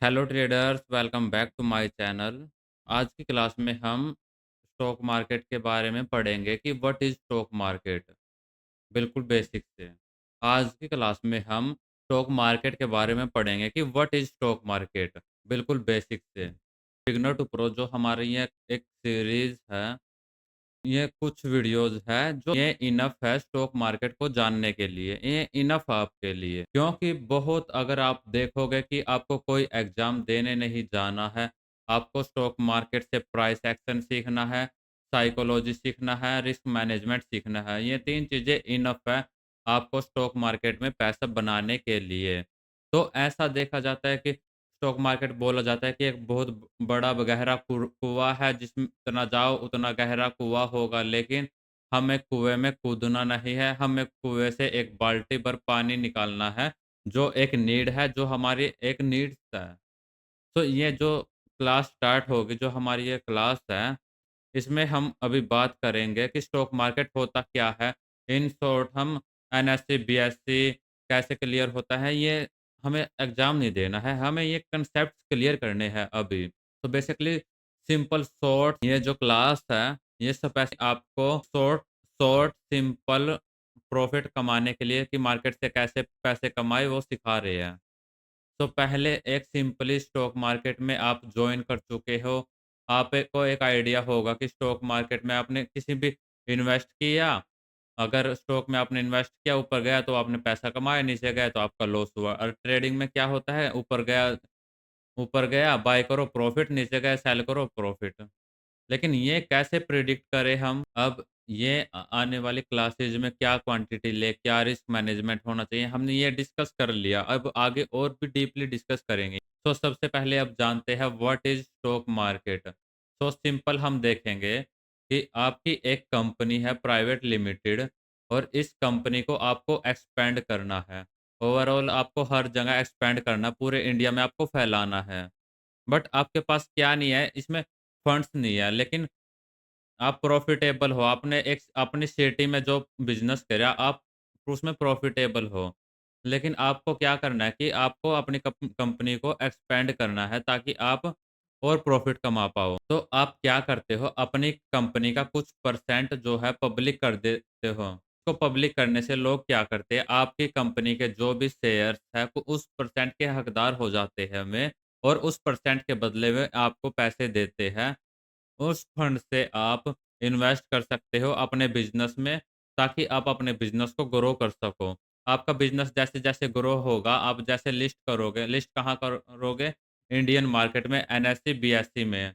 Hello traders, welcome back to my channel. आज की class में हम स्टॉक मार्केट के बारे में पढ़ेंगे कि व्हाट इज़ स्टॉक मार्केट, बिल्कुल बेसिक से। आज की क्लास में हम स्टॉक मार्केट के बारे में पढ़ेंगे कि व्हाट इज़ स्टॉक मार्केट, बिल्कुल बेसिक से। बिगिनर टू प्रो जो हमारी ये एक सीरीज़ है, ये कुछ वीडियोज़ हैं जो ये इनफ है स्टॉक मार्केट को जानने के लिए, ये इनफ है आपके लिए। क्योंकि बहुत अगर आप देखोगे कि आपको कोई एग्ज़ाम देने नहीं जाना है, आपको स्टॉक मार्केट से प्राइस एक्शन सीखना है, साइकोलॉजी सीखना है, रिस्क मैनेजमेंट सीखना है, ये 3 चीज़ें इनफ है आपको स्टॉक मार्केट में पैसा बनाने के लिए। तो ऐसा देखा जाता है कि स्टॉक मार्केट बोला जाता है कि एक बहुत बड़ा गहरा कुआँ है जिसमें जितना जाओ उतना गहरा कुआँ होगा, लेकिन हमें कुएँ में कूदना नहीं है, हमें कुएँ से एक बाल्टी भर पानी निकालना है, जो एक नीड है, जो हमारी एक नीड्स है। तो ये जो क्लास स्टार्ट होगी, जो हमारी ये क्लास है, इसमें हम अभी बात करेंगे कि स्टॉक मार्केट होता क्या है? इन शॉर्ट हम एनएससी, बीएससी कैसे क्लियर होता है, ये हमें एग्ज़ाम नहीं देना है, हमें ये कॉन्सेप्ट्स क्लियर करने हैं अभी। तो बेसिकली सिंपल शॉर्ट ये जो क्लास है, ये सब ऐसे आपको शॉर्ट शॉर्ट सिंपल प्रॉफ़िट कमाने के लिए कि मार्केट से कैसे पैसे कमाएँ, वो सिखा रहे हैं। तो पहले एक सिंपली स्टॉक मार्केट में आप जॉइन कर चुके हो। आप को एक आइडिया होगा कि स्टॉक मार्केट में आपने किसी भी इन्वेस्ट किया, अगर स्टॉक में आपने इन्वेस्ट किया, ऊपर गया तो आपने पैसा कमाया, नीचे गया तो आपका लॉस हुआ। और ट्रेडिंग में क्या होता है, ऊपर गया बाय करो प्रॉफ़िट, नीचे गया सेल करो प्रॉफ़िट। लेकिन ये कैसे प्रिडिक्ट करें हम? अब ये आने वाली क्लासेज़ में क्या क्वांटिटी लें, क्या रिस्क मैनेजमेंट होना चाहिए, हमने ये डिस्कस कर लिया। अब आगे और भी डीपली डिस्कस करेंगे। तो सबसे पहले अब जानते हैं व्हाट इज़ स्टॉक मार्केट। तो सिंपल हम देखेंगे कि आपकी एक कंपनी है प्राइवेट लिमिटेड और इस कंपनी को आपको एक्सपेंड करना है। ओवरऑल आपको हर जगह एक्सपेंड करना, पूरे इंडिया में आपको फैलाना है। बट आपके पास क्या नहीं है, इसमें फंड्स नहीं है, लेकिन आप प्रॉफ़िटेबल हो, आपने एक अपनी सिटी में जो बिज़नेस करा, आप उसमें प्रॉफ़िटेबल हो। लेकिन आपको क्या करना है कि आपको अपनी कंपनी को एक्सपेंड करना है ताकि आप और प्रॉफ़िट कमा पाओ। तो आप क्या करते हो, अपनी कंपनी का कुछ परसेंट जो है पब्लिक कर देते हो। तो पब्लिक करने से लोग क्या करते हैं, आपकी कंपनी के जो भी शेयर्स हैं, वो उस परसेंट के हकदार हो जाते हैं हमें और उस परसेंट के बदले में आपको पैसे देते हैं। उस फंड से आप इन्वेस्ट कर सकते हो अपने बिज़नेस में, ताकि आप अपने बिज़नेस को ग्रो कर सको। आपका बिज़नेस जैसे-जैसे ग्रो होगा, आप जैसे लिस्ट करोगे, लिस्ट कहाँ करोगे? इंडियन मार्केट में एनएसई, बीएसई में।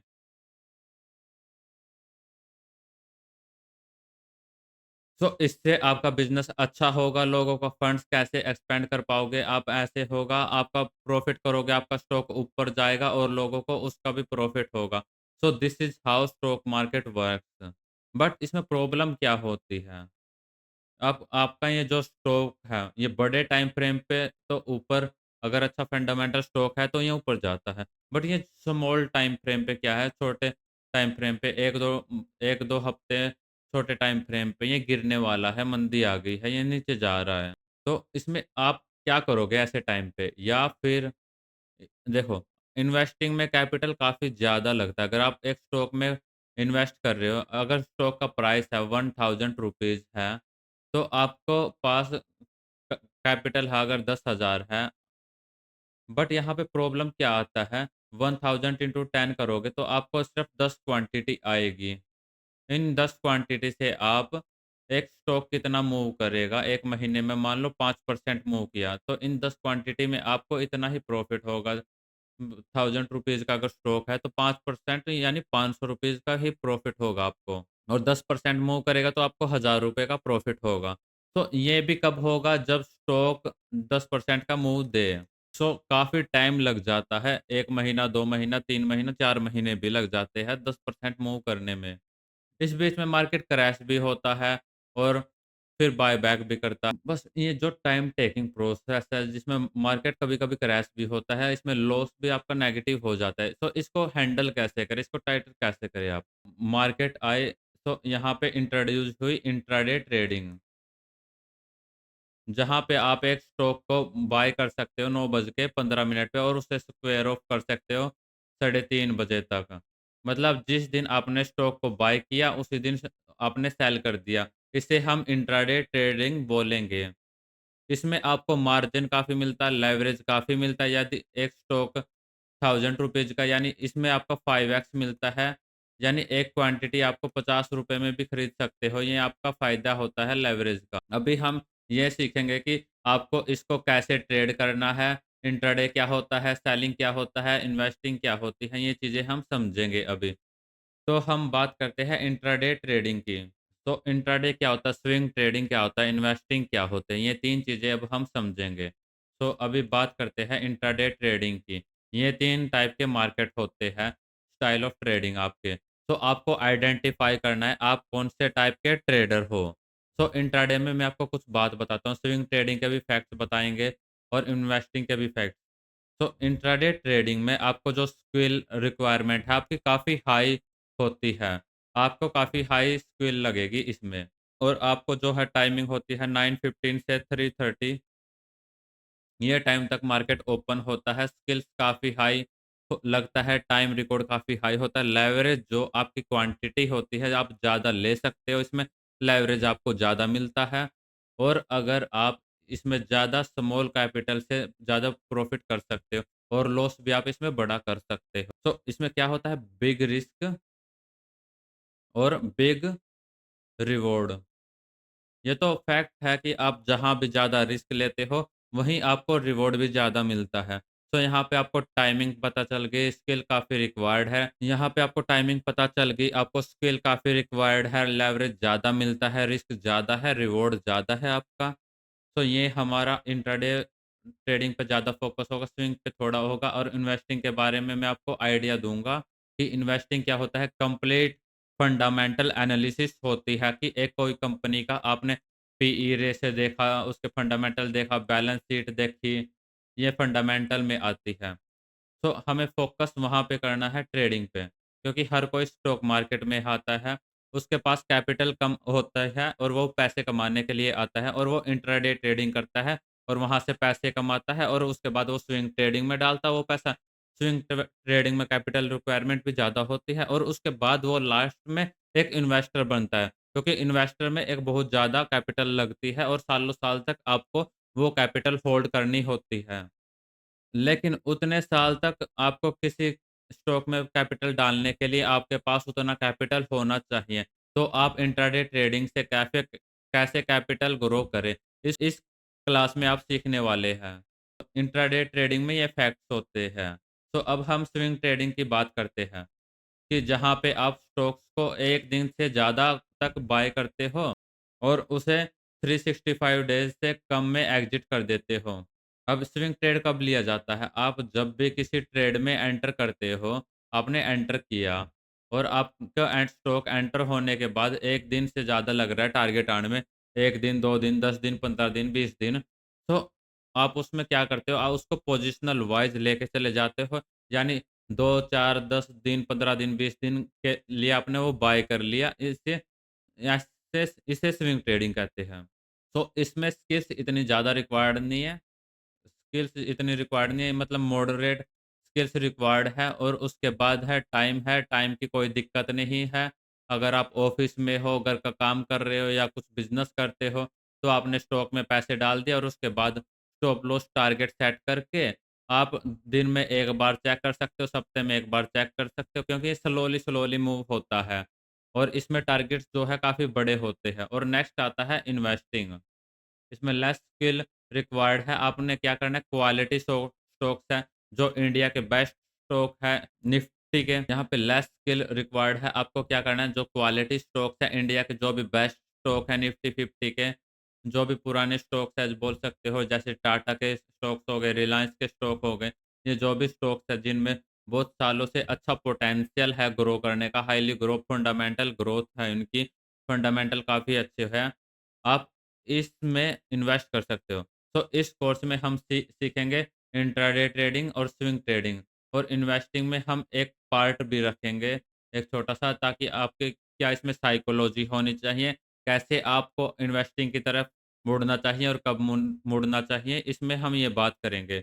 सो इससे आपका बिज़नेस अच्छा होगा, लोगों का फंड्स कैसे एक्सपेंड कर पाओगे आप, ऐसे होगा, आपका प्रॉफ़िट करोगे, आपका स्टॉक ऊपर जाएगा और लोगों को उसका भी प्रॉफ़िट होगा। So this is how stock market works. But इसमें प्रॉब्लम क्या होती है? अब आपका ये जो स्टॉक है, ये बड़े टाइम फ्रेम पे तो ऊपर, अगर अच्छा फंडामेंटल स्टॉक है तो ये ऊपर जाता है। बट ये स्मॉल टाइम फ्रेम पे क्या है, छोटे टाइम फ्रेम पे 1-2 हफ्ते छोटे टाइम फ्रेम पे ये गिरने वाला है, मंदी आ गई है, ये नीचे जा रहा है। तो इसमें आप क्या करोगे ऐसे टाइम पे? या फिर देखो, इन्वेस्टिंग में कैपिटल काफ़ी ज़्यादा लगता है। अगर आप एक स्टॉक में इन्वेस्ट कर रहे हो, अगर स्टॉक का प्राइस है ₹1000 है, तो आपको पास कैपिटल है अगर 10,000 है, बट यहाँ पे प्रॉब्लम क्या आता है, 1000 इंटू 10 करोगे तो आपको सिर्फ़ 10 क्वांटिटी आएगी। इन 10 क्वांटिटी से आप एक स्टॉक कितना मूव करेगा, 1 महीने में मान लो 5% मूव किया, तो इन 10 क्वांटिटी में आपको इतना ही प्रॉफ़िट होगा। ₹1000 का अगर स्टॉक है तो 5% यानी ₹500 का ही प्रॉफ़िट होगा आपको। और 10% मूव करेगा तो आपको ₹1000 का प्रॉफ़िट होगा। तो ये भी कब होगा, जब स्टॉक 10% का मूव दे। सो काफ़ी टाइम लग जाता है, 1 महीना, 2 महीना, 3 महीना, 4 महीने भी लग जाते हैं 10% मूव करने में। इस बीच में मार्केट क्रैश भी होता है और फिर बायबैक भी करता है। बस ये जो टाइम टेकिंग प्रोसेस है जिसमें मार्केट कभी-कभी क्रैश भी होता है, इसमें लॉस भी आपका नेगेटिव हो जाता है। तो इसको हैंडल कैसे करें, इसको टाइटल कैसे करें आप? मार्केट आए तो यहाँ पे इंट्रोड्यूस हुई इंट्राडे ट्रेडिंग। जहाँ पे आप एक स्टॉक को बाय कर सकते हो 9 बज के 15 मिनट पे और उसे स्क्वायर ऑफ कर सकते हो साढ़े 3 बजे तक। मतलब जिस दिन आपने स्टॉक को बाय किया उसी दिन आपने सेल कर दिया। इसे हम इंट्राडे ट्रेडिंग बोलेंगे। इसमें आपको मार्जिन काफ़ी मिलता है, लेवरेज काफ़ी मिलता है। यदि एक स्टॉक ₹1000 का यानी इसमें आपका 5x मिलता है। यानी एक क्वांटिटी आपको ₹50 में भी खरीद सकते हो। ये आपका फ़ायदा होता है लेवरेज का। अभी हम ये सीखेंगे कि आपको इसको कैसे ट्रेड करना है, इंट्राडे क्या होता है, सेलिंग क्या होता है, इन्वेस्टिंग क्या होती है, ये चीज़ें हम समझेंगे अभी। तो हम बात करते हैं इंट्राडे ट्रेडिंग की। तो इंट्राडे क्या होता है, स्विंग ट्रेडिंग क्या होता है, इन्वेस्टिंग क्या होते हैं, ये 3 चीज़ें अब हम समझेंगे। तो अभी बात करते हैं इंट्राडे ट्रेडिंग की। ये 3 टाइप के मार्केट होते हैं, स्टाइल ऑफ ट्रेडिंग आपके। तो आपको आइडेंटिफ़ाई करना है आप कौन से टाइप के ट्रेडर हो। तो इंट्राडे में मैं आपको कुछ बात बताता हूँ, स्विंग ट्रेडिंग के भी फैक्ट्स बताएँगे और इन्वेस्टिंग के भी फैक्ट्स। तो इंट्राडे ट्रेडिंग में आपको जो स्किल रिक्वायरमेंट है आपकी काफ़ी हाई होती है। आपको काफ़ी हाई स्किल लगेगी इसमें और आपको जो है टाइमिंग होती है 9:15 से 3:30 ये टाइम तक मार्केट ओपन होता है। स्किल्स काफ़ी हाई लगता है, टाइम रिकॉर्ड काफ़ी हाई होता है। लेवरेज जो आपकी क्वांटिटी होती है आप ज़्यादा ले सकते हो इसमें, लेवरेज आपको ज़्यादा मिलता है और अगर आप इसमें ज़्यादा स्मॉल कैपिटल से ज़्यादा प्रॉफ़िट कर सकते हो और लॉस भी आप इसमें बड़ा कर सकते हो। तो इसमें क्या होता है बिग रिस्क और बिग रिवॉर्ड। ये तो फैक्ट है कि आप जहाँ भी ज़्यादा रिस्क लेते हो, वहीं आपको रिवॉर्ड भी ज़्यादा मिलता है। तो यहाँ पे आपको टाइमिंग पता चल गई, स्किल काफ़ी रिक्वायर्ड है। यहाँ पे आपको टाइमिंग पता चल गई, आपको स्किल काफ़ी रिक्वायर्ड है, लेवरेज ज़्यादा मिलता है, रिस्क ज़्यादा है, रिवॉर्ड ज़्यादा है आपका। तो ये हमारा इंट्राडे ट्रेडिंग पे ज़्यादा फ़ोकस होगा, स्विंग पे थोड़ा होगा और इन्वेस्टिंग के बारे में मैं आपको आइडिया दूँगा कि इन्वेस्टिंग क्या होता है। कंप्लीट फंडामेंटल एनालिसिस होती है कि एक कोई कंपनी का आपने पीई रेशो देखा, उसके फंडामेंटल देखा, बैलेंस शीट देखी, ये फंडामेंटल में आती है। तो हमें फ़ोकस वहाँ पे करना है ट्रेडिंग पे, क्योंकि हर कोई स्टॉक मार्केट में आता है, उसके पास कैपिटल कम होता है और वो पैसे कमाने के लिए आता है और वो इंट्राडे ट्रेडिंग करता है और वहाँ से पैसे कमाता है और उसके बाद वो स्विंग ट्रेडिंग में डालता है वो पैसा। स्विंग ट्रेडिंग में कैपिटल रिक्वायरमेंट भी ज़्यादा होती है और उसके बाद वो लास्ट में एक इन्वेस्टर बनता है, क्योंकि इन्वेस्टर में एक बहुत ज़्यादा कैपिटल लगती है और सालों-साल तक आपको वो कैपिटल होल्ड करनी होती है। लेकिन उतने साल तक आपको किसी स्टॉक में कैपिटल डालने के लिए आपके पास उतना कैपिटल होना चाहिए। तो आप इंट्राडे ट्रेडिंग से कैसे कैपिटल ग्रो करें, इस क्लास में आप सीखने वाले हैं। इंट्राडे ट्रेडिंग में ये फैक्ट्स होते हैं। तो अब हम स्विंग ट्रेडिंग की बात करते हैं कि जहाँ पे आप स्टॉक्स को 1 दिन से ज़्यादा तक बाय करते हो और उसे 365 डेज़ से कम में एग्ज़िट कर देते हो। अब स्विंग ट्रेड कब लिया जाता है? आप जब भी किसी ट्रेड में एंटर करते हो, आपने एंटर किया और आपका स्टॉक एंटर होने के बाद 1 दिन से ज़्यादा लग रहा है टारगेट आने में, 1 दिन, 2 दिन, 10 दिन, 15 दिन, 20 दिन, तो आप उसमें क्या करते हो? आप उसको पोज़िशनल वाइज़ लेके चले जाते हो, यानी 2, 4, 10 दिन, 15 दिन, 20 दिन के लिए आपने वो बाय कर लिया। ऐसे इसे स्विंग ट्रेडिंग कहते हैं। तो इसमें स्किल्स इतनी ज़्यादा रिक्वायर्ड नहीं है। स्किल्स इतनी रिक्वायर्ड नहीं है, मतलब मॉडरेट स्किल्स रिक्वायर्ड है और उसके बाद है, टाइम की कोई दिक्कत नहीं है। अगर आप ऑफ़िस में हो, घर का काम कर रहे हो या कुछ बिज़नेस करते हो, तो आपने स्टॉक में पैसे डाल दिया और उसके बाद स्टॉप लॉस टारगेट सेट करके आप दिन में 1 बार चेक कर सकते हो, हफ्ते में 1 बार चेक कर सकते हो, क्योंकि ये स्लोली मूव होता है और इसमें टारगेट्स जो है काफ़ी बड़े होते हैं। और नेक्स्ट आता है इन्वेस्टिंग। इसमें लेस स्किल रिक्वायर्ड है। आपने क्या करना है, क्वालिटी स्टॉक्स हैं, जो इंडिया के बेस्ट स्टॉक है निफ्टी के, यहाँ पे लेस स्किल रिक्वायर्ड है। आपको क्या करना है, जो क्वालिटी स्टॉक्स है इंडिया के, जो भी बेस्ट स्टॉक है निफ्टी 50 के, जो भी पुराने स्टॉक्स है बोल सकते हो, जैसे टाटा के स्टॉक्स हो गए, रिलायंस के स्टॉक हो गए, ये जो भी स्टॉक्स है जिनमें बहुत सालों से अच्छा पोटेंशियल है ग्रो करने का, हाईली ग्रो फंडामेंटल ग्रोथ है इनकी, फंडामेंटल काफ़ी अच्छे हैं। आप इसमें इन्वेस्ट कर सकते हो। तो इस कोर्स में हम सीखेंगे इंट्राडे ट्रेडिंग और स्विंग ट्रेडिंग और इन्वेस्टिंग में हम एक पार्ट भी रखेंगे, एक छोटा-सा, ताकि आपके क्या इसमें साइकोलॉजी होनी चाहिए, कैसे आपको इन्वेस्टिंग की तरफ मुड़ना चाहिए और कब मुड़ना चाहिए, इसमें हम ये बात करेंगे।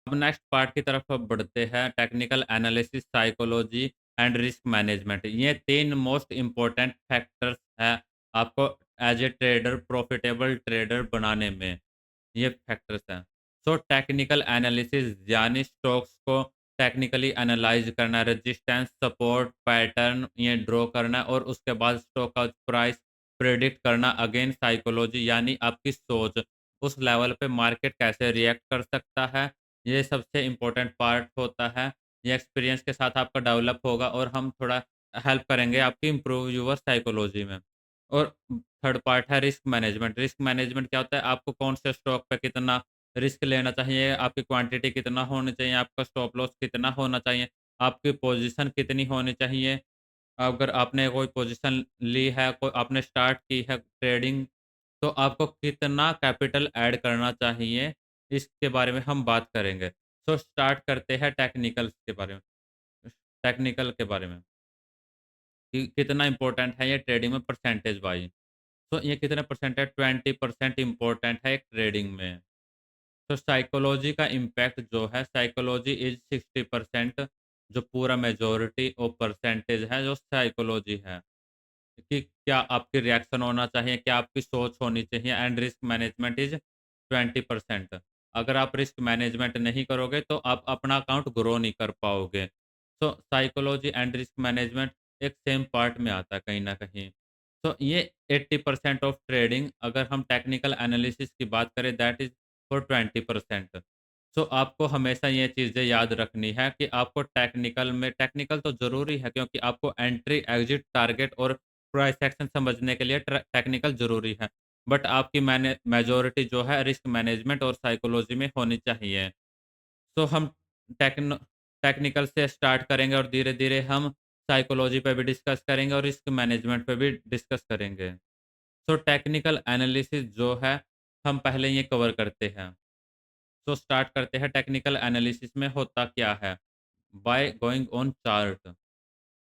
अब नेक्स्ट पार्ट की तरफ अब बढ़ते हैं, technical analysis, psychology and risk management. ये 3 मोस्ट इम्पोर्टेंट फैक्टर्स हैं आपको as a trader, profitable trader बनाने में। ये फैक्टर्स हैं। सो टेक्निकल एनालिसिस यानी स्टॉक्स को टेक्निकली एनालाइज़ करना, रेजिस्टेंस, सपोर्ट, पैटर्न ये ड्रॉ करना और उसके बाद स्टॉक का प्राइस प्रेडिक्ट करना। अगेन साइकोलॉजी यानी आपकी सोच, उस लेवल पे मार्केट कैसे रिएक्ट कर सकता है, ये सबसे इम्पोर्टेंट पार्ट होता है। ये एक्सपीरियंस के साथ आपका डेवलप होगा और हम थोड़ा हेल्प करेंगे आपकी इम्प्रूव यूर साइकोलॉजी में। और थर्ड पार्ट है रिस्क मैनेजमेंट। रिस्क मैनेजमेंट क्या होता है? आपको कौन से स्टॉक पे कितना रिस्क लेना चाहिए, आपकी क्वांटिटी कितना होनी चाहिए, आपका स्टॉप लॉस कितना होना चाहिए, आपकी पोजीशन कितनी होनी चाहिए। अगर आपने कोई पोजीशन ली है, कोई आपने स्टार्ट की है ट्रेडिंग, तो आपको कितना कैपिटल ऐड करना चाहिए, इसके बारे में हम बात करेंगे। सो स्टार्ट करते हैं टेक्निकल्स के बारे में, टेक्निकल के बारे में कि कितना इम्पोर्टेंट है ये ट्रेडिंग में परसेंटेज वाइज़। तो ये कितने परसेंट है? 20% इम्पोर्टेंट है एक ट्रेडिंग में। तो साइकोलॉजी का इम्पैक्ट जो है, साइकोलॉजी इज़ 60%, जो पूरा मेजॉरिटी ऑफ परसेंटेज है जो साइकोलॉजी है। कि क्या आपकी रिएक्शन होना चाहिए, क्या आपकी सोच होनी चाहिए एंड रिस्क मैनेजमेंट इज़ 20%। अगर आप रिस्क मैनेजमेंट नहीं करोगे तो आप अपना अकाउंट ग्रो नहीं कर पाओगे। तो साइकोलॉजी एंड रिस्क मैनेजमेंट एक सेम पार्ट में आता है कहीं न कहीं। तो ये 80% ऑफ ट्रेडिंग, अगर हम टेक्निकल एनालिसिस की बात करें दैट इज़ फॉर 20%। सो आपको हमेशा ये चीज़ें याद रखनी है कि आपको टेक्निकल में, टेक्निकल तो ज़रूरी है क्योंकि आपको एंट्री, एग्ज़िट, टारगेट और प्राइस एक्शन समझने के लिए टेक्निकल ज़रूरी है। बट आपकी मेजॉरिटी जो है रिस्क मैनेजमेंट और साइकोलॉजी में होनी चाहिए। तो हम टेक्नो टेक्निकल से स्टार्ट करेंगे और धीरे-धीरे हम साइकोलॉजी पे भी डिस्कस करेंगे और रिस्क मैनेजमेंट पे भी डिस्कस करेंगे। तो टेक्निकल एनालिसिस जो है, हम पहले ये कवर करते हैं। तो स्टार्ट करते हैं टेक्निकल एनालिसिस में होता क्या है? By going on chart.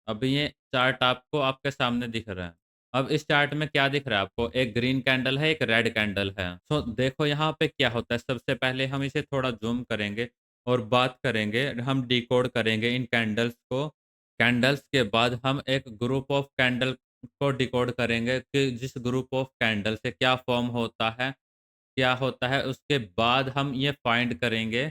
अभी ये चार्ट आपको आपके सामने दिख रहा है। अब इस चार्ट में क्या दिख रहा है आपको? एक ग्रीन कैंडल है, एक रेड कैंडल है। सो देखो यहाँ पे क्या होता है, सबसे पहले हम इसे थोड़ा ज़ूम करेंगे और बात करेंगे, हम डिकोड करेंगे इन कैंडल्स को। कैंडल्स के बाद हम एक ग्रुप ऑफ कैंडल को डिकोड करेंगे कि जिस ग्रुप ऑफ कैंडल से क्या फ़ॉर्म होता है, क्या होता है, उसके बाद हम ये फाइंड करेंगे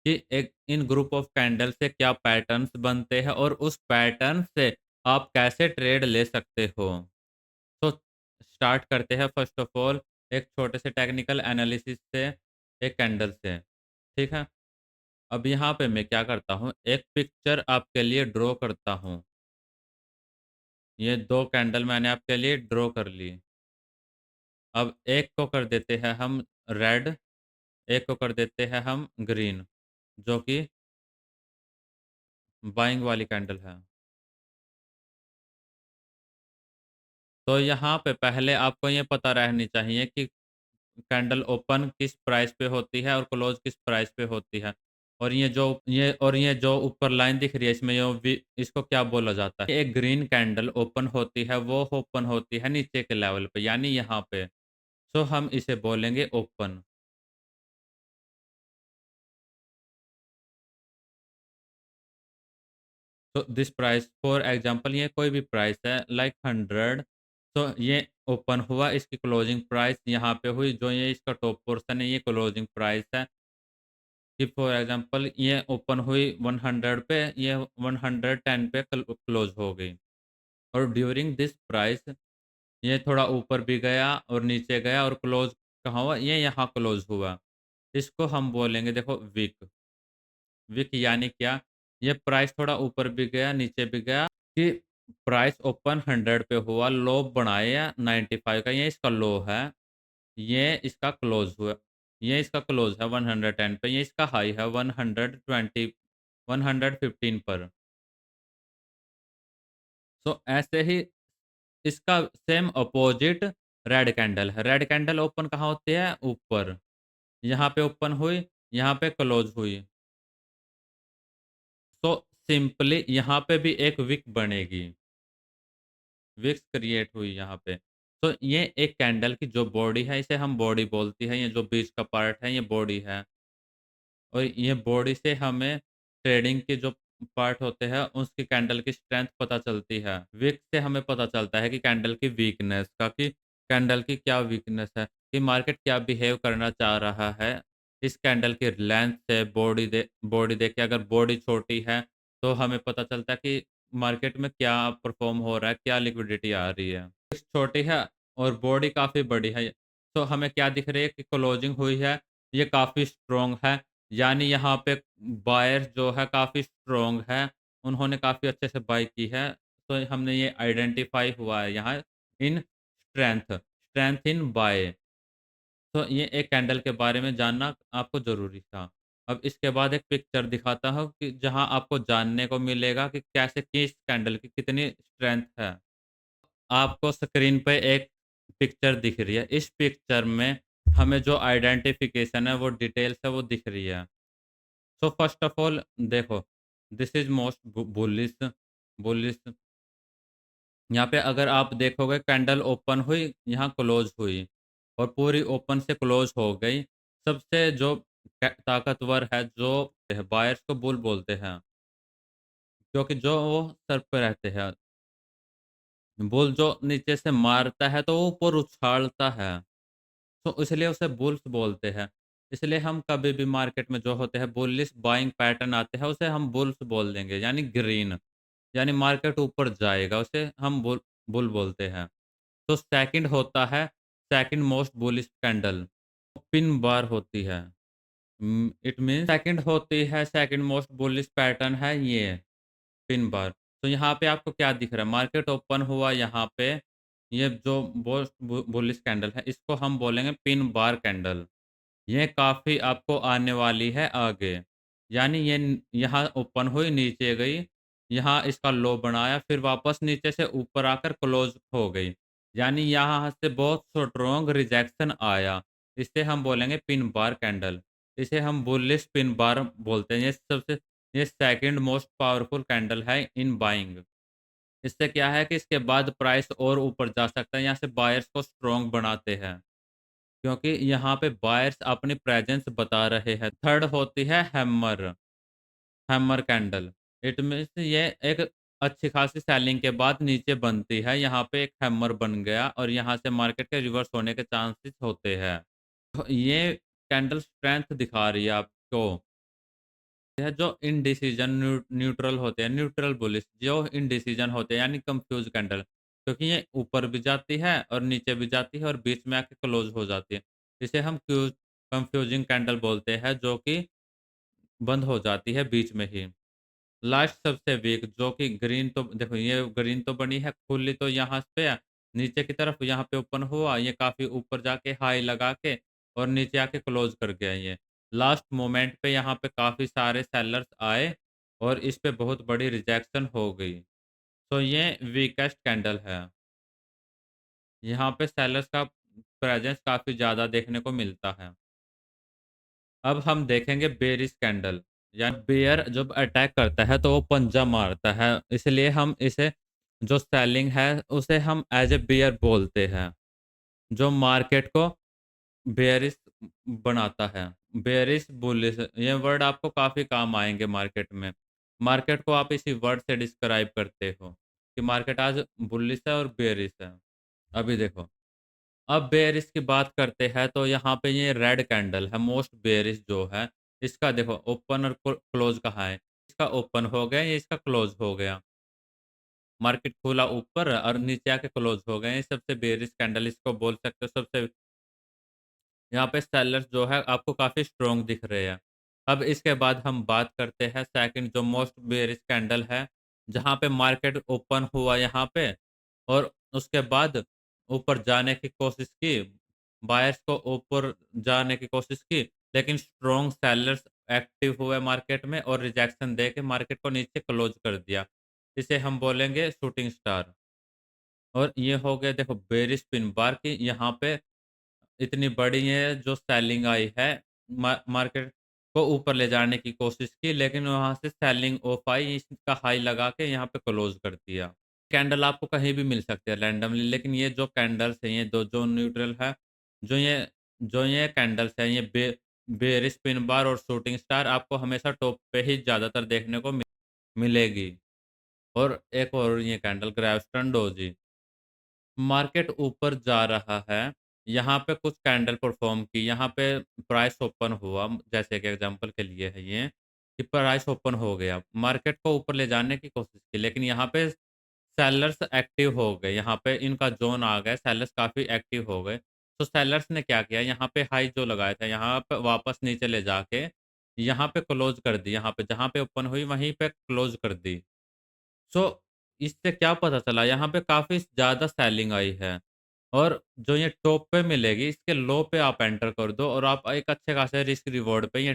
कि एक इन ग्रुप ऑफ कैंडल से क्या पैटर्न्स बनते हैं और उस पैटर्न से आप कैसे ट्रेड ले सकते हो। तो स्टार्ट करते हैं फर्स्ट ऑफ ऑल एक छोटे से टेक्निकल एनालिसिस से, एक कैंडल से, ठीक है? अब यहाँ पे मैं क्या करता हूँ, एक पिक्चर आपके लिए ड्रॉ करता हूँ। ये 2 कैंडल मैंने आपके लिए ड्रॉ कर ली। अब एक को कर देते हैं हम रेड, एक को कर देते हैं हम ग्रीन, जो कि बाइंग वाली कैंडल है। तो यहाँ पे पहले आपको ये पता रहनी चाहिए कि कैंडल ओपन किस प्राइस पे होती है और क्लोज़ किस प्राइस पे होती है। और ये जो ऊपर लाइन दिख रही है, इसमें यो वी इसको क्या बोला जाता है? एक ग्रीन कैंडल ओपन होती है, वो ओपन होती है नीचे के लेवल पे, यानी यहाँ पे। सो हम इसे बोलेंगे ओपन। तो दिस प्राइस फॉर एग्ज़ाम्पल ये कोई भी प्राइस है लाइक 100, तो ये ओपन हुआ, इसकी क्लोजिंग प्राइस यहाँ पे हुई, जो ये इसका टॉप पोर्शन है ये क्लोजिंग प्राइस है। कि फॉर एग्ज़ाम्पल ये ओपन हुई 100 पे, ये 110 पे क्लोज़ हो गई और ड्यूरिंग दिस प्राइस ये थोड़ा ऊपर भी गया और नीचे गया और क्लोज़ कहाँ हुआ? ये यहाँ क्लोज़ हुआ। इसको हम बोलेंगे देखो विक। विक यानी क्या? ये प्राइस थोड़ा ऊपर भी गया, नीचे भी गया, कि प्राइस ओपन 100 पे हुआ, लो बनाया 95 का, ये इसका लो है, ये इसका क्लोज़ हुआ। ये इसका क्लोज़ है 110 पे, ये इसका हाई है 120 115 पर। सो ऐसे ही इसका सेम अपोज़िट रेड कैंडल है। रेड कैंडल ओपन कहाँ होती है? ऊपर। यहाँ पे ओपन हुई, यहाँ पे क्लोज़ हुई। तो सिंपली यहाँ पे भी एक विक बनेगी। विक्स क्रिएट हुई यहाँ पे। तो ये एक कैंडल की जो बॉडी है इसे हम बॉडी बोलती है, ये जो बीच का पार्ट है ये बॉडी है। और ये बॉडी से हमें ट्रेडिंग के जो पार्ट होते हैं उसकी कैंडल की स्ट्रेंथ पता चलती है। विक से हमें पता चलता है कि कैंडल की वीकनेस का, कि कैंडल की क्या वीकनेस है, कि मार्केट क्या बिहेव करना चाह रहा है। इस कैंडल की लेंथ से बॉडी देख के, अगर बॉडी छोटी है तो हमें पता चलता है कि मार्केट में क्या परफॉर्म हो रहा है, क्या लिक्विडिटी आ रही है। छोटी है और बॉडी काफ़ी बड़ी है, तो हमें क्या दिख रही है कि क्लोजिंग हुई है, ये काफ़ी स्ट्रॉन्ग है। यानी यहाँ पे बायर जो है काफ़ी स्ट्रॉन्ग है, उन्होंने काफ़ी अच्छे से बाय की है। तो हमने ये आइडेंटिफ़ाई हुआ है यहाँ इन स्ट्रेंथ इन बाय। तो ये एक कैंडल के बारे में जानना आपको ज़रूरी था। अब इसके बाद एक पिक्चर दिखाता हूँ कि जहाँ आपको जानने को मिलेगा कि कैसे किस कैंडल की कितनी स्ट्रेंथ है। आपको स्क्रीन पे एक पिक्चर दिख रही है। इस पिक्चर में हमें जो आइडेंटिफ़िकेशन है, वो डिटेल्स है, वो दिख रही है। सो फर्स्ट ऑफ ऑल देखो, this is most bullish bullish यहाँ पे अगर आप देखोगे कैंडल ओपन हुई, यहाँ क्लोज़ हुई और पूरी ओपन से क्लोज़ हो गई। सबसे जो ताकतवर है, जो बायर्स को बुल बोलते हैं, क्योंकि जो वो सर पे रहते हैं। बुल जो नीचे से मारता है तो वो ऊपर उछालता है। तो इसलिए उसे बुल्स बोलते हैं। इसलिए हम कभी भी मार्केट में जो होते हैं बुलिश बाइंग पैटर्न आते हैं, उसे हम बुल्स बोल देंगे, यानी ग्रीन, यानी मार्केट ऊपर जाएगा, उसे हम बुल बुल बोलते हैं। तो सेकंड होता है second most bullish candle, pin bar होती है। इट मीन्स सेकंड होती है, सेकंड मोस्ट बुलिश पैटर्न है ये पिन बार। तो यहाँ पे आपको क्या दिख रहा है? मार्केट ओपन हुआ यहाँ पे, ये जो मोस्ट बुलिश कैंडल है इसको हम बोलेंगे पिन बार कैंडल। ये काफ़ी आपको आने वाली है आगे। यानी ये यहाँ ओपन हुई, नीचे गई, यहाँ इसका लो बनाया, फिर वापस नीचे से ऊपर आकर क्लोज़ हो गई। यानी यहाँ से बहुत स्ट्रॉन्ग रिजेक्शन आया। इसे हम बोलेंगे पिन बार कैंडल। इसे हम बुलिश पिन बार बोलते हैं। ये सेकंड मोस्ट पावरफुल कैंडल है इन बाइंग। इससे क्या है कि इसके बाद प्राइस और ऊपर जा सकता है। यहाँ से बायर्स को स्ट्रॉन्ग बनाते हैं। क्योंकि यहाँ पे बायर्स अपनी प्रेजेंस बता रहे हैं। थर्ड होती है hammer, hammer candle. It means ये एक अच्छी खासी सेलिंग के बाद नीचे बनती है। यहाँ पे एक हैमर बन गया और यहाँ से मार्केट के रिवर्स होने के चांसेस होते हैं। तो ये कैंडल स्ट्रेंथ दिखा रही है आपको। यह जो इनडिसीजन न्यूट्रल होते हैं, न्यूट्रल बुलिश जो इनडिसीजन होते हैं, यानी कंफ्यूज कैंडल, क्योंकि ये ऊपर भी जाती है और नीचे भी जाती है और बीच में आके क्लोज हो जाती है। इसे हम कंफ्यूजिंग कैंडल बोलते हैं, जो कि बंद हो जाती है बीच में ही। लास्ट सबसे वीक जो कि ग्रीन, तो देखो ये ग्रीन तो बनी है खुली, तो यहाँ पे नीचे की तरफ यहाँ पे ओपन हुआ, ये काफ़ी ऊपर जाके हाई लगा के और नीचे आके क्लोज़ कर गया ये। लास्ट मोमेंट पे यहाँ पे काफ़ी सारे सेलर्स आए और इस पे बहुत बड़ी रिजेक्शन हो गई। तो ये वीकेस्ट कैंडल है। यहाँ पे सेलर्स का प्रेजेंस काफ़ी ज़्यादा देखने को मिलता है। अब हम देखेंगे बेयरिश कैंडल, या बेयर जब अटैक करता है तो वो पंजा मारता है, इसलिए हम इसे जो सेलिंग है उसे हम एज ए बेयर बोलते हैं, जो मार्केट को बेयरिश बनाता है। बेयरिश बुलिश ये वर्ड आपको काफ़ी काम आएंगे मार्केट में। मार्केट को आप इसी वर्ड से डिस्क्राइब करते हो कि मार्केट आज बुलिश है और बेयरिश है। अभी देखो, अब बेयरिश की बात करते हैं तो यहाँ पे ये रेड कैंडल है, मोस्ट बेयरिश जो है। इसका देखो ओपन और क्लोज कहाँ है? इसका ओपन हो गया, ये इसका क्लोज हो गया। मार्केट खुला ऊपर और नीचे आके क्लोज हो गए। ये सबसे बेयरिश कैंडल इसको बोल सकते हो। सबसे यहाँ पे सेलर्स जो है आपको काफ़ी स्ट्रॉन्ग दिख रहे हैं। अब इसके बाद हम बात करते हैं सेकंड जो मोस्ट बेयरिश कैंडल है, जहाँ पे मार्केट ओपन हुआ यहाँ पे और उसके बाद ऊपर जाने की कोशिश की, बायर्स को ऊपर जाने की कोशिश की, लेकिन स्ट्रॉन्ग सेलर्स एक्टिव हुए मार्केट में और रिजेक्शन दे के मार्केट को नीचे क्लोज कर दिया। इसे हम बोलेंगे शूटिंग स्टार। और ये हो गया देखो बेयरिश पिन बार की, यहाँ पे इतनी बड़ी है जो सेलिंग आई है, मार्केट को ऊपर ले जाने की कोशिश की, लेकिन वहाँ से सेलिंग ऑफ आई, इसका हाई लगा के यहाँ पे क्लोज़ कर दिया। कैंडल आपको कहीं भी मिल सकती है रैंडमली, लेकिन ये जो कैंडल्स हैं, ये दो जो न्यूट्रल है, जो ये जो ये कैंडल्स हैं, ये बेयरिश पिन बार और शूटिंग स्टार आपको हमेशा टॉप पे ही ज़्यादातर देखने को मिलेगी। और एक और ये कैंडल ग्रेवस्टोन डोजी। मार्केट ऊपर जा रहा है, यहाँ पे कुछ कैंडल परफ़ॉर्म की, यहाँ पे प्राइस ओपन हुआ, जैसे कि एग्ज़ाम्पल के लिए है ये, कि प्राइस ओपन हो गया, मार्केट को ऊपर ले जाने की कोशिश की, लेकिन यहाँ पे सेलर्स एक्टिव हो गए, यहाँ पे इनका ज़ोन आ गया, सेलर्स काफ़ी एक्टिव हो गए। तो सेलर्स ने क्या किया, यहाँ पे हाई जो लगाया था, यहाँ पे वापस नीचे ले जाके, यहाँ पे क्लोज़ कर दी, यहाँ पे जहाँ पे ओपन हुई, वहीं पे क्लोज़ कर दी। सो इससे क्या पता चला यहाँ पे काफ़ी ज़्यादा सेलिंग आई है और जो ये टॉप पे मिलेगी इसके लो पे आप एंटर कर दो और आप एक अच्छे खासे रिस्क रिवॉर्ड पे ये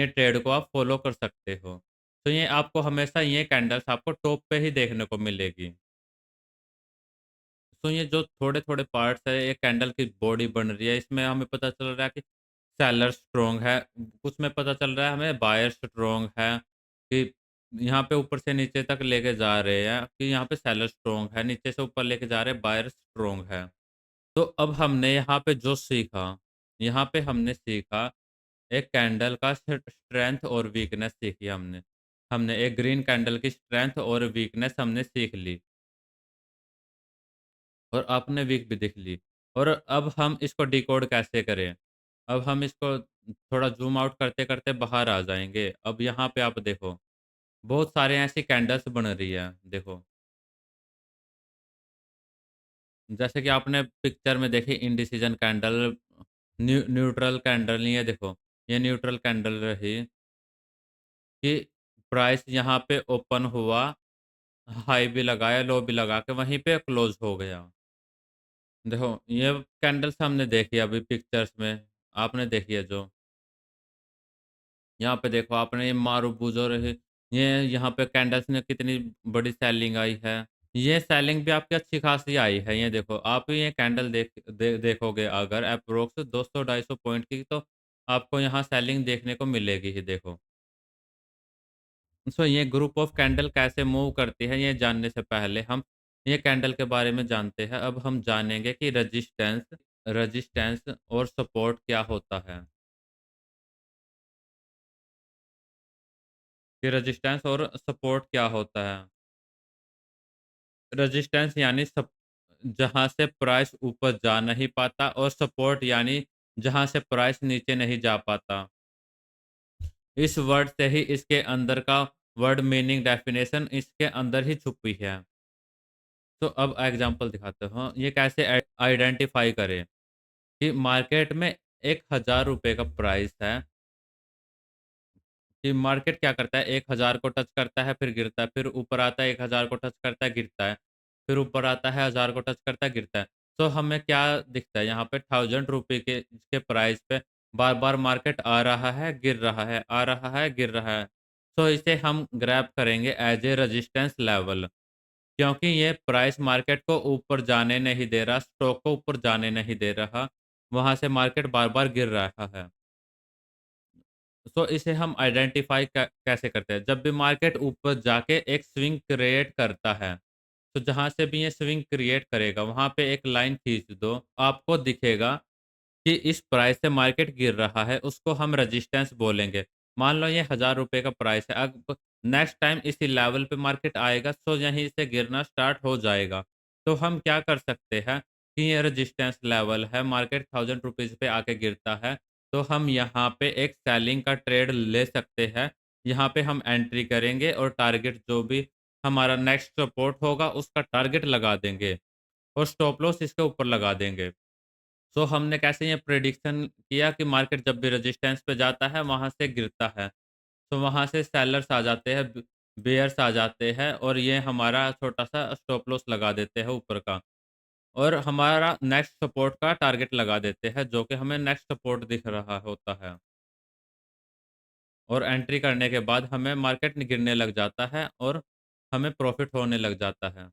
ट्रेड को आप फॉलो कर सकते हो। तो ये आपको हमेशा ये कैंडल्स आपको टॉप पे ही देखने को मिलेगी। तो ये जो थोड़े-थोड़े पार्ट्स है, एक कैंडल की बॉडी बन रही है, इसमें हमें पता चल रहा है कि सेलर स्ट्रॉन्ग है, कुछ में पता चल रहा है हमें बायर स्ट्रॉन्ग है, कि यहाँ पे ऊपर से नीचे तक लेके जा रहे हैं, कि यहाँ पे सेलर स्ट्रॉन्ग है, नीचे से ऊपर लेके जा रहे हैं, बायर स्ट्रॉन्ग है। तो अब हमने यहाँ पे जो सीखा, यहाँ पे हमने सीखा एक कैंडल का स्ट्रेंथ और वीकनेस सीखी हमने। हमने एक ग्रीन कैंडल की स्ट्रेंथ और वीकनेस हमने सीख ली। और आपने वीक भी देख ली। और अब हम इसको डिकोड कैसे करें? अब हम इसको थोड़ा ज़ूम आउट करते-करते बाहर आ जाएँगे। अब यहाँ पे आप देखो, बहुत सारे ऐसी कैंडल्स बन रही है, देखो। जैसे कि आपने पिक्चर में देखी इंडिसीजन कैंडल, न्यूट्रल कैंडल, ये देखो, ये न्यूट्रल कैंडल रही कि प्राइस यहाँ पे ओपन हुआ, हाई भी लगाया, लो भी लगा के वहीं पे क्लोज़ हो गया। देखो, ये कैंडल्स हमने देखी अभी पिक्चर्स में, आपने देखी है जो। यहाँ पे देखो आपने ये मारूबुजो रही, ये यहाँ पे कैंडल्स में कितनी बड़ी सेलिंग आई है। ये सेलिंग भी आपकी अच्छी खासी आई है, ये देखो। आप ये कैंडल देखोगे अगर एप्रोक्स 200-250 पॉइंट की, तो आपको यहाँ सेलिंग देखने को मिलेगी ही, देखो। सो ये ग्रुप ऑफ कैंडल कैसे मूव करती है, ये जानने से पहले हम ये कैंडल के बारे में जानते हैं। अब हम जानेंगे कि रेजिस्टेंस रेजिस्टेंस और सपोर्ट क्या होता है। कि रेजिस्टेंस और सपोर्ट क्या होता है। रेजिस्टेंस यानी जहाँ से प्राइस ऊपर जा नहीं पाता और सपोर्ट यानी जहाँ से प्राइस नीचे नहीं जा पाता। इस वर्ड से ही इसके अंदर का वर्ड मीनिंग डेफिनेशन इसके अंदर ही छुपी है। तो अब एग्ज़ाम्पल दिखाता हूँ, ये कैसे आइडेंटिफ़ाई करें कि मार्केट में ₹1000 का प्राइस है, कि मार्केट क्या करता है, 1000 को टच करता है, फिर गिरता है, फिर ऊपर आता है, 1000 को टच करता है, गिरता है, फिर ऊपर आता है, 1000 को टच करता है, गिरता है। तो हमें क्या दिखता है यहाँ पे, ₹1000 के प्राइस पे बार-बार मार्केट आ रहा है, गिर रहा है, आ रहा है, गिर रहा है। तो इसे हम ग्रैब करेंगे एज़ ए रेजिस्टेंस लेवल, क्योंकि ये प्राइस मार्केट को ऊपर जाने नहीं दे रहा, स्टॉक को ऊपर जाने नहीं दे रहा, वहाँ से मार्केट बार-बार गिर रहा है। तो इसे हम आइडेंटिफ़ाई कैसे करते हैं? जब भी मार्केट ऊपर जाके एक स्विंग क्रिएट करता है, तो जहाँ से भी ये स्विंग क्रिएट करेगा, वहाँ पे एक लाइन खींच दो, आपको दिखेगा कि इस प्राइस से मार्केट गिर रहा है, उसको हम रेजिस्टेंस बोलेंगे। मान लो ये ₹1000 का प्राइस है, अब नेक्स्ट टाइम इसी लेवल पे मार्केट आएगा, तो यहीं से गिरना स्टार्ट हो जाएगा। तो हम क्या कर सकते हैं कि ये रेजिस्टेंस लेवल है, मार्केट ₹1000 पे आके गिरता है, तो हम यहाँ पे एक सेलिंग का ट्रेड ले सकते हैं। यहाँ पे हम एंट्री करेंगे और टारगेट जो भी हमारा नेक्स्ट सपोर्ट होगा, उसका टारगेट लगा देंगे और स्टॉप लॉस इसके ऊपर लगा देंगे। सो हमने कैसे ये प्रेडिक्शन किया कि मार्केट जब भी रेजिस्टेंस पे जाता है, वहाँ से गिरता है। तो वहाँ से सेलर्स आ जाते हैं, बेयर्स आ जाते हैं और ये हमारा छोटा-सा स्टॉप लॉस लगा देते हैं ऊपर का और हमारा नेक्स्ट सपोर्ट का टारगेट लगा देते हैं, जो कि हमें नेक्स्ट सपोर्ट दिख रहा होता है। और एंट्री करने के बाद हमें मार्केट गिरने लग जाता है और हमें प्रॉफ़िट होने लग जाता है।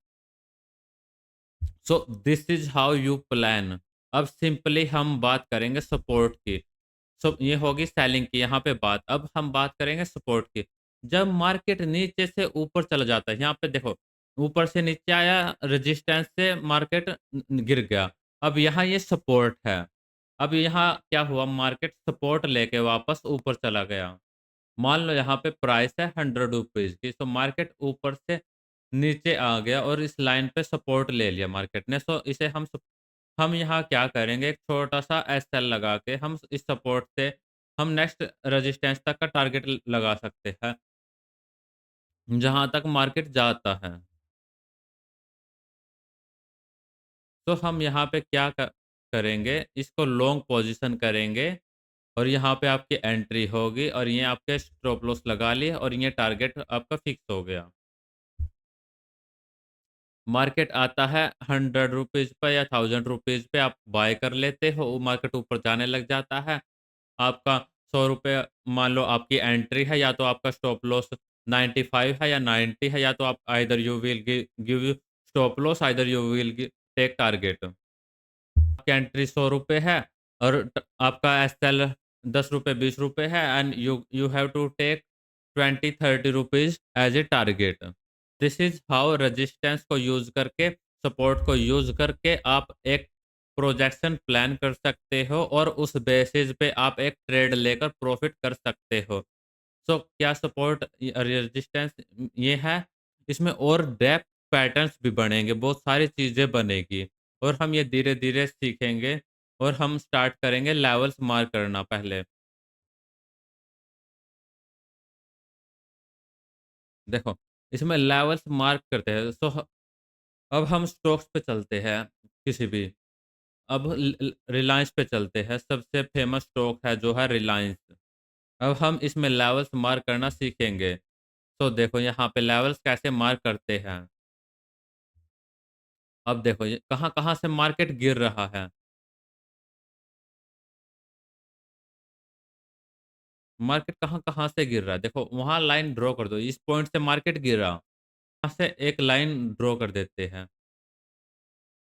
So this is how you plan. अब सिंपली हम बात करेंगे सपोर्ट की। ये होगी सेलिंग की यहाँ पे बात। अब हम बात करेंगे सपोर्ट की। जब मार्केट नीचे से ऊपर चला जाता है, यहाँ पे देखो, ऊपर से नीचे आया, रेजिस्टेंस से मार्केट गिर गया। अब यहाँ ये सपोर्ट है। अब यहाँ क्या हुआ, मार्केट सपोर्ट लेके वापस ऊपर चला गया। मान लो यहाँ पे प्राइस है ₹100 की, तो मार्केट ऊपर से नीचे आ गया और इस लाइन पे सपोर्ट ले लिया मार्केट ने। सो इसे हम यहाँ क्या करेंगे, एक छोटा-सा एसएल लगा के हम इस सपोर्ट से हम नेक्स्ट रेजिस्टेंस तक का टारगेट लगा सकते हैं, जहाँ तक मार्केट जाता है। तो हम यहाँ पे क्या करेंगे, इसको लॉन्ग पोज़ीशन करेंगे और यहाँ पे आपकी एंट्री होगी और ये आपके स्टॉप लॉस लगा लिए और ये टारगेट आपका फिक्स हो गया। मार्केट आता है ₹100 पे या ₹1000 पे, आप बाय कर लेते हो, वो मार्केट ऊपर जाने लग जाता है। आपका ₹100 मान लो आपकी एंट्री है, या तो आपका स्टॉप लॉस 95 है या 90 है, या तो आप either you will give stop loss, either you will take target. आपकी एंट्री ₹100 है और आपका एसएल ₹10 ₹20 है, and you you have to take 20-30 rupees as a target. This is how resistance को यूज़ करके, सपोर्ट को यूज़ करके आप एक प्रोजेक्शन प्लान कर सकते हो और उस बेसिस पे आप एक ट्रेड लेकर प्रॉफ़िट कर सकते हो। सो क्या सपोर्ट रेजिस्टेंस ये है, इसमें और डेप्थ पैटर्न्स भी बनेंगे, बहुत सारी चीज़ें बनेगी और हम ये धीरे-धीरे सीखेंगे और हम स्टार्ट करेंगे लेवल्स मार्क करना पहले। देखो, इसमें लेवल्स मार्क करते हैं, सो अब हम स्टॉक्स पे चलते हैं किसी भी। अब ल ल रिलायंस पे चलते हैं, सबसे फ़ेमस स्टॉक है जो है रिलायंस। अब हम इसमें लेवल्स मार्क करना सीखेंगे। तो देखो यहाँ पे लेवल्स कैसे मार्क करते हैं। अब देखो ये कहाँ-कहाँ से मार्केट गिर रहा है। मार्केट कहाँ-कहाँ से गिर रहा है। देखो वहाँ लाइन ड्रॉ कर दो, इस पॉइंट से मार्केट गिरा। यहाँ से एक लाइन ड्रॉ कर देते हैं।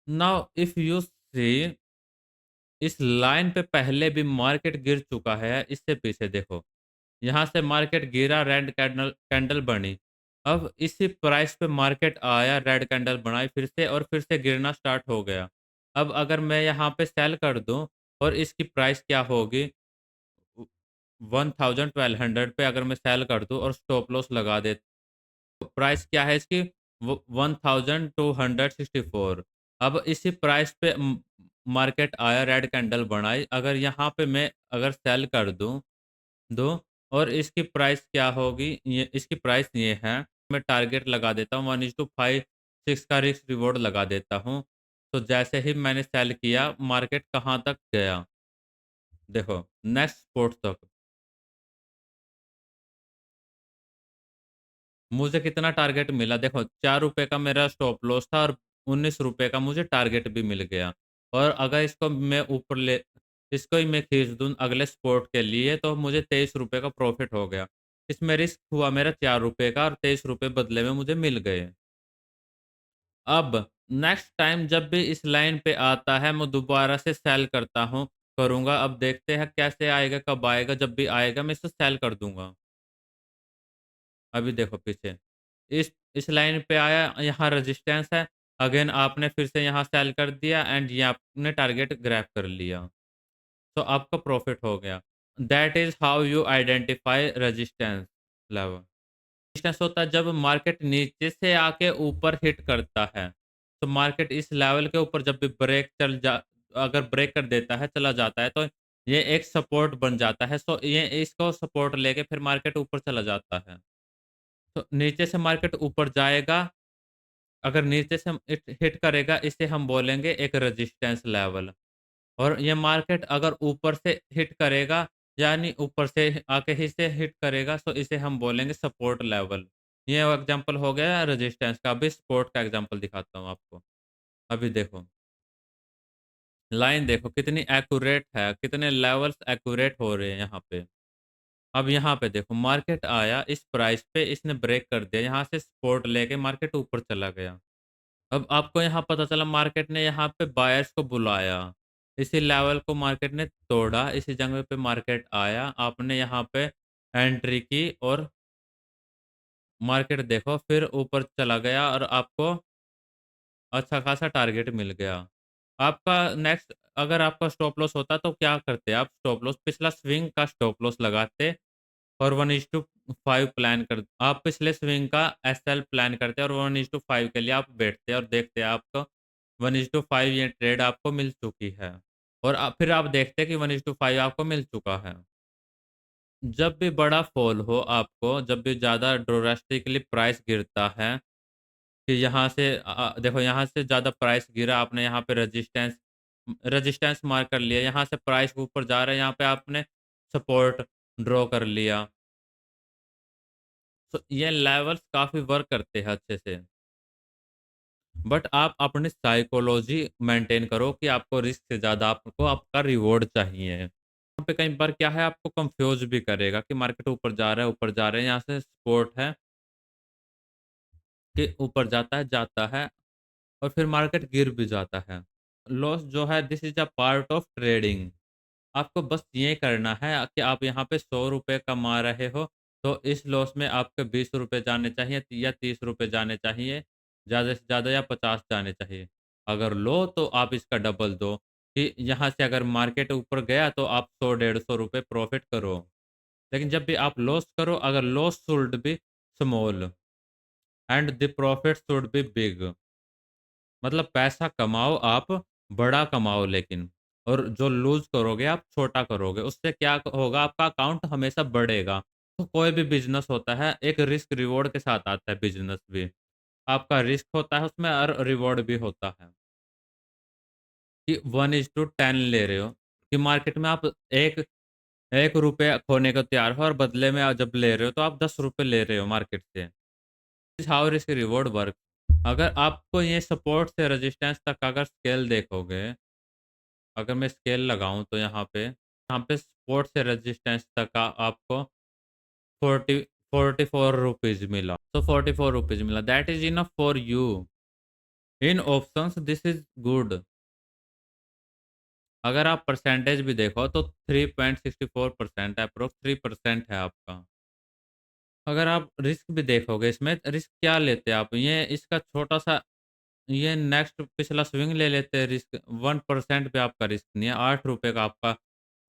नाउ इफ यू सी, इस लाइन पे पहले भी मार्केट गिर चुका है, इससे पीछे देखो। यहाँ से मार्केट गिरा, रेड कैंडल कैंडल बनी। अब इसी प्राइस पे मार्केट आया, रेड कैंडल बनाई फिर से और फिर से गिरना स्टार्ट हो गया। अब अगर मैं यहाँ पे सेल कर दूँ और इसकी प्राइस क्या होगी, 1200 पे अगर मैं सेल कर दूँ और स्टॉप लॉस लगा दे, तो प्राइस क्या है इसकी, वो 1264। अब इसी प्राइस पे मार्केट आया, रेड कैंडल बनाई, अगर यहाँ पे मैं अगर सेल कर दूँ दो और इसकी प्राइस क्या होगी, ये इसकी प्राइस ये है। मैं टारगेट लगा देता हूँ 1:5 6 का रिस्क रिवॉर्ड लगा देता हूँ। तो जैसे ही मैंने सेल किया, मार्केट कहाँ तक गया, देखो नेक्स्ट सपोर्ट तक। मुझे कितना टारगेट मिला, देखो ₹4 का मेरा स्टॉप लॉस था और ₹19 का मुझे टारगेट भी मिल गया। और अगर इसको मैं ऊपर ले इसको ही मैं खींच दूँ अगले सपोर्ट के लिए, तो मुझे ₹23 का प्रॉफ़िट हो गया। इसमें रिस्क हुआ मेरा ₹4 का और ₹23 बदले में मुझे मिल गए। अब नेक्स्ट टाइम जब भी इस लाइन पे आता है, मैं दोबारा से सेल करूँगा। अब देखते हैं कैसे आएगा, कब आएगा, जब भी आएगा मैं इसे सेल कर दूँगा। अभी देखो पीछे। इस लाइन पे आया, यहाँ रेजिस्टेंस है, अगेन आपने फिर से यहाँ सेल कर दिया एंड ये आपने टारगेट ग्रैब कर लिया। तो आपका प्रॉफ़िट हो गया। That is how you identify resistance level. Resistance होता है जब मार्केट नीचे से आके ऊपर हिट करता है। तो मार्केट इस लेवल के ऊपर जब भी अगर ब्रेक कर देता है, चला जाता है, तो ये एक सपोर्ट बन जाता है। सो ये इसको सपोर्ट लेके फिर मार्केट ऊपर चला जाता है। तो नीचे से मार्केट ऊपर जाएगा, अगर नीचे से हम हिट हिट करेगा, इसे हम बोलेंगे एक रेजिस्टेंस लेवल। और ये मार्केट अगर ऊपर से हिट करेगा, यानी ऊपर से आके ही से हिट करेगा, तो इसे हम बोलेंगे सपोर्ट लेवल। ये एग्ज़ाम्पल हो गया रेजिस्टेंस का। अभी सपोर्ट का एग्ज़ाम्पल दिखाता हूँ आपको। अभी देखो, लाइन देखो कितनी एक्यूरेट है, कितने लेवल्स एक्यूरेट हो रहे हैं यहाँ पे। अब यहाँ पे देखो मार्केट आया, इस प्राइस पे इसने ब्रेक कर दिया, यहाँ से सपोर्ट लेके मार्केट ऊपर चला गया। अब आपको यहाँ पता चला मार्केट ने यहाँ पे बायर्स को बुलाया। इसी लेवल को मार्केट ने तोड़ा, इसी जगह पे मार्केट आया, आपने यहाँ पे एंट्री की और मार्केट देखो फिर ऊपर चला गया और आपको अच्छा खासा टारगेट मिल गया। आपका नेक्स्ट अगर आपका स्टॉप लॉस होता तो क्या करते आप? स्टॉप लॉस पिछला स्विंग का स्टॉप लॉस लगाते और 1:5 प्लान कर आप पिछले स्विंग का एसएल प्लान करते और 1:5 के लिए आप बैठते और देखते आपको 1:5 ये ट्रेड आपको मिल चुकी है। और फिर आप देखते कि 1:5 आपको मिल चुका है। जब भी बड़ा फॉल हो आपको, जब भी ज़्यादा ड्रास्टिकली प्राइस गिरता है कि यहाँ से देखो यहाँ से ज़्यादा प्राइस गिरा, आपने यहाँ पे रेजिस्टेंस मार्क कर लिया, यहाँ से प्राइस ऊपर जा रहा है, यहाँ पे आपने सपोर्ट ड्रॉ कर लिया। तो ये लेवल्स काफ़ी वर्क करते हैं अच्छे से। बट आप अपनी साइकोलॉजी मेंटेन करो कि आपको रिस्क से ज़्यादा आपको आपका रिवॉर्ड चाहिए। यहाँ पे कई बार क्या है आपको कंफ्यूज भी करेगा कि मार्केट ऊपर जा रहा है, यहाँ से सपोर्ट है कि ऊपर जाता है और फिर मार्केट गिर भी जाता है। लॉस जो है this is a part of trading. आपको बस ये करना है कि आप यहाँ पे ₹100 कमा रहे हो, तो इस लॉस में आपके ₹20 जाने चाहिए या ₹30 जाने चाहिए, ज़्यादा से ज़्यादा या 50 जाने चाहिए। अगर लो तो आप इसका डबल दो कि यहाँ से अगर मार्केट ऊपर गया तो आप 100 डेढ़ ₹100 प्रॉफ़िट करो। लेकिन जब भी आप लॉस करो अगर loss should be small and the profit should be big. मतलब पैसा कमाओ आप, बड़ा कमाओ लेकिन और जो लूज़ करोगे आप छोटा करोगे। उससे क्या होगा आपका अकाउंट हमेशा बढ़ेगा। तो कोई भी बिज़नेस होता है एक रिस्क रिवॉर्ड के साथ आता है बिज़नेस भी। आपका रिस्क होता है उसमें और रिवॉर्ड भी होता है कि 1:10 ले रहे हो कि मार्केट में आप एक ₹1 खोने को तैयार हो और बदले में जब ले रहे हो तो आप ₹10 ले रहे हो मार्केट से। This how risk reward work. अगर आपको ये सपोर्ट से रेजिस्टेंस तक अगर स्केल देखोगे, अगर मैं स्केल लगाऊँ तो यहाँ पे सपोर्ट से रेजिस्टेंस तक का आपको 40 44 रुपीज़ मिला। तो 44 रुपीज़ मिला that is enough for you. In options this is good. अगर आप परसेंटेज भी देखो तो 3.64% एप्रॉक्स 3% है आपका। अगर आप रिस्क भी देखोगे इसमें रिस्क क्या लेते आप? ये इसका छोटा-सा ये नेक्स्ट पिछला स्विंग ले लेते हैं रिस्क 1% पे आपका रिस्क नहीं है, ₹8 का आपका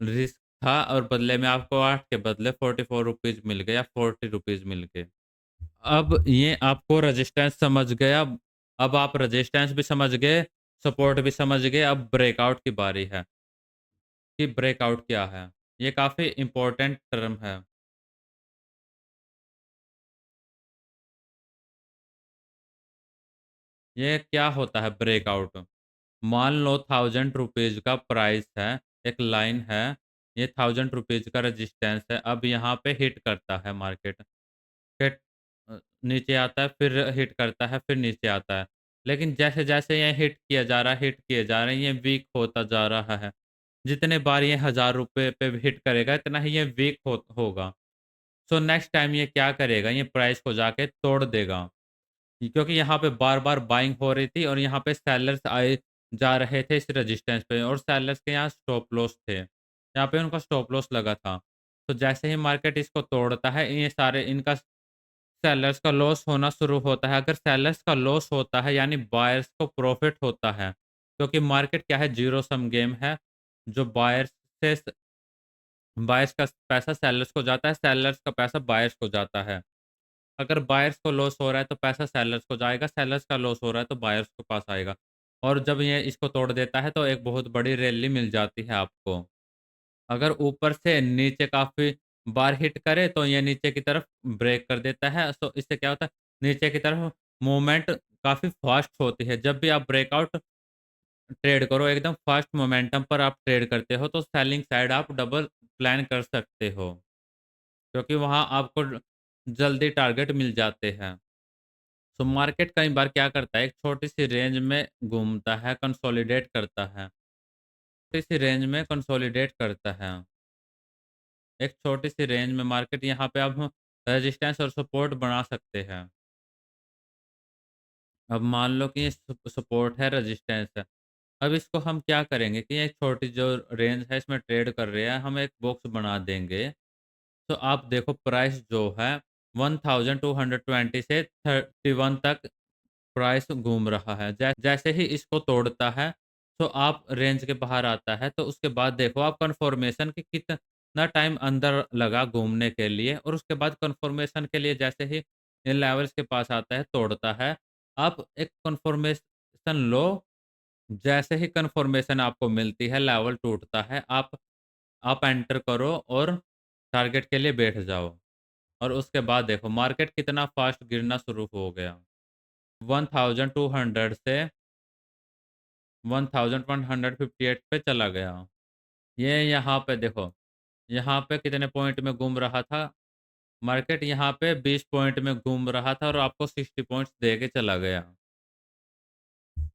रिस्क था और बदले में आपको 8 के बदले 44 रुपीज़ मिल गए या 40 रुपीज़ मिल गए। अब ये आपको रेजिस्टेंस समझ गया, अब आप रेजिस्टेंस भी समझ गए, सपोर्ट भी समझ गए, अब ब्रेकआउट की बारी है कि ब्रेकआउट क्या है? ये काफ़ी इम्पोर्टेंट टर्म है। ये क्या होता है ब्रेकआउट? मान लो ₹1000 का प्राइस है, एक लाइन है, ये ₹1000 का रेजिस्टेंस है, अब यहाँ पे हिट करता है मार्केट, फिर नीचे आता है, फिर हिट करता है, फिर नीचे आता है। लेकिन जैसे-जैसे ये हिट किया जा रहा है, हिट किए जा रहे हैं, ये वीक होता जा रहा है। जितने बार ये ₹1000 पे हिट करेगा, इतना ही ये वीक होगा। सो नेक्स्ट टाइम ये क्या करेगा, ये प्राइस को जाके तोड़ देगा। क्योंकि यहाँ पे बार-बार बाइंग हो रही थी और यहाँ पे सेलर्स आए जा रहे थे इस रेजिस्टेंस पे और सेलर्स के यहाँ स्टॉप लॉस थे। यहाँ पे उनका स्टॉप लॉस लगा था। तो जैसे ही मार्केट इसको तोड़ता है, ये सारे इनका सेलर्स का लॉस होना शुरू होता है। अगर सेलर्स का लॉस होता है यानी बायर्स को प्रॉफ़िट होता है। क्योंकि मार्केट क्या है ज़ीरो सम गेम है। जो से बायर्स का पैसा सेलर्स को जाता है, सेलर्स का पैसा बायर्स को जाता है। अगर बायर्स को लॉस हो रहा है तो पैसा सेलर्स को जाएगा, सेलर्स का लॉस हो रहा है तो बायर्स के पास आएगा। और जब ये इसको तोड़ देता है तो एक बहुत बड़ी रैली मिल जाती है आपको। अगर ऊपर से नीचे काफ़ी बार हिट करे तो ये नीचे की तरफ ब्रेक कर देता है। तो इससे क्या होता है नीचे की तरफ मूवमेंट काफ़ी फ़ास्ट होती है। जब भी आप ब्रेकआउट ट्रेड करो एकदम फ़ास्ट मोमेंटम पर आप ट्रेड करते हो तो सेलिंग साइड आप डबल प्लान कर सकते हो। क्योंकि वहाँ आपको जल्दी टारगेट मिल जाते हैं। तो मार्केट कई बार क्या करता है, एक छोटी-सी रेंज में घूमता है, कंसोलिडेट करता है। छोटी-सी रेंज में कंसोलिडेट करता है। एक छोटी-सी रेंज में मार्केट यहाँ पे अब रेजिस्टेंस और सपोर्ट बना सकते हैं। अब मान लो कि ये सपोर्ट है, रेजिस्टेंस है। अब इसको हम क्या करेंगे कि ये छोटी जो रेंज है इसमें ट्रेड कर रहे हैं, हम एक बॉक्स बना देंगे। तो आप देखो प्राइस जो है 1220 से 31 तक प्राइस घूम रहा है। जैसे ही इसको तोड़ता है, तो आप रेंज के बाहर आता है, तो उसके बाद देखो आप कन्फर्मेशन कि कितना टाइम अंदर लगा घूमने के लिए और उसके बाद कन्फर्मेशन के लिए जैसे ही इन लेवल्स के पास आता है, तोड़ता है, आप एक कन्फर्मेशन लो। जैसे ही कन्फर्मेशन आपको मिलती है, लेवल टूटता है, आप एंटर करो और टारगेट के लिए बैठ जाओ और उसके बाद देखो मार्केट कितना फास्ट गिरना शुरू हो गया। 1200 से 1158 पे चला गया। ये यहाँ पे देखो, यहाँ पे कितने पॉइंट में घूम रहा था, मार्केट यहाँ पे 20 पॉइंट में घूम रहा था और आपको 60 पॉइंट्स दे के चला गया।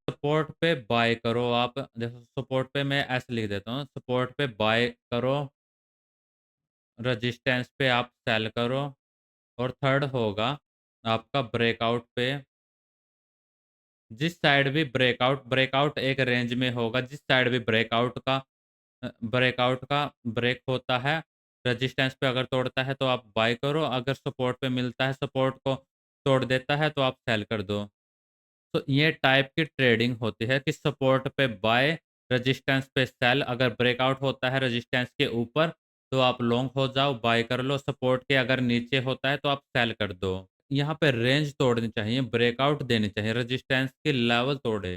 सपोर्ट पे बाय करो आप, देखो सपोर्ट पे मैं ऐसे लिख देता हूँ, सपोर्ट पे बाय करो, रेजिस्टेंस पे आप सेल करो और थर्ड होगा आपका ब्रेकआउट पे। जिस साइड भी ब्रेकआउट ब्रेकआउट एक रेंज में होगा, जिस साइड भी ब्रेकआउट का ब्रेक होता है, रेजिस्टेंस पे अगर तोड़ता है तो आप बाय करो, अगर सपोर्ट पे मिलता है, सपोर्ट को तोड़ देता है तो आप सेल कर दो। तो ये टाइप की ट्रेडिंग होती है कि सपोर्ट पे बाय, रेजिस्टेंस पे सेल, अगर ब्रेकआउट होता है रेजिस्टेंस के ऊपर तो आप लॉन्ग हो जाओ, बाय कर लो, सपोर्ट के अगर नीचे होता है तो आप सेल कर दो। यहाँ पे रेंज तोड़नी चाहिए, ब्रेकआउट देनी चाहिए, रेजिस्टेंस के लेवल तोड़े,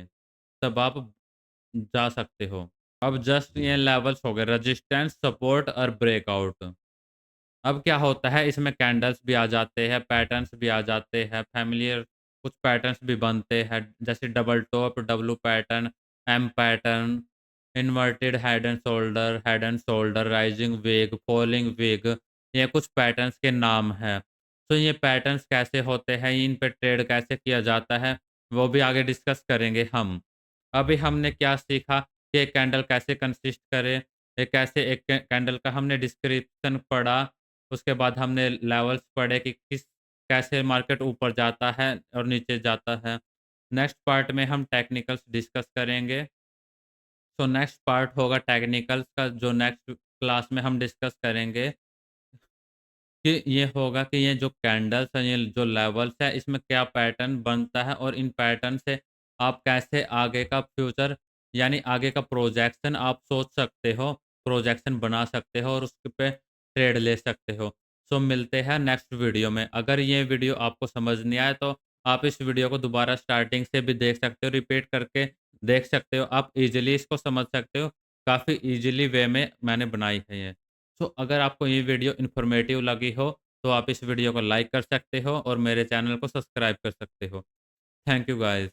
तब आप जा सकते हो। अब जस्ट ये लेवल्स हो गए, रेजिस्टेंस, सपोर्ट और ब्रेकआउट। अब क्या होता है इसमें कैंडल्स भी आ जाते हैं, पैटर्न्स भी आ जाते हैं, फ़ैमिलियर कुछ पैटर्न्स भी बनते हैं, जैसे double top, W pattern, M pattern, inverted head and shoulder, rising वेग, फॉलिंग वेग, ये कुछ पैटर्न्स के नाम हैं। तो ये पैटर्न्स कैसे होते हैं, इन पे ट्रेड कैसे किया जाता है, वो भी आगे डिस्कस करेंगे हम। अभी हमने क्या सीखा कि एक कैंडल कैसे कंसिस्ट करे, एक कैंडल का हमने डिस्क्रिप्शन पढ़ा, उसके बाद हमने लेवल्स पढ़े कि कैसे मार्केट ऊपर जाता है और नीचे जाता है। नेक्स्ट पार्ट में हम टेक्निकल्स डिस्कस करेंगे। तो नेक्स्ट पार्ट होगा टेक्निकल्स का, जो नेक्स्ट क्लास में हम डिस्कस करेंगे कि ये होगा कि ये जो कैंडल्स हैं, ये जो लेवल्स हैं, इसमें क्या पैटर्न बनता है और इन पैटर्न से आप कैसे आगे का फ्यूचर यानी आगे का प्रोजेक्शन आप सोच सकते हो, प्रोजेक्शन बना सकते हो और उसके पे ट्रेड ले सकते हो। सो मिलते हैं नेक्स्ट वीडियो में। अगर ये वीडियो आपको समझ नहीं आया तो आप इस वीडियो को दोबारा स्टार्टिंग से भी देख सकते हो, रिपीट करके देख सकते हो। आप ईज़िली इसको समझ सकते हो, काफ़ी ईज़िली वे में मैंने बनाई है ये। सो अगर आपको ये वीडियो इन्फॉर्मेटिव लगी हो, तो आप इस वीडियो को लाइक कर सकते हो और मेरे चैनल को सब्सक्राइब कर सकते हो। Thank you guys.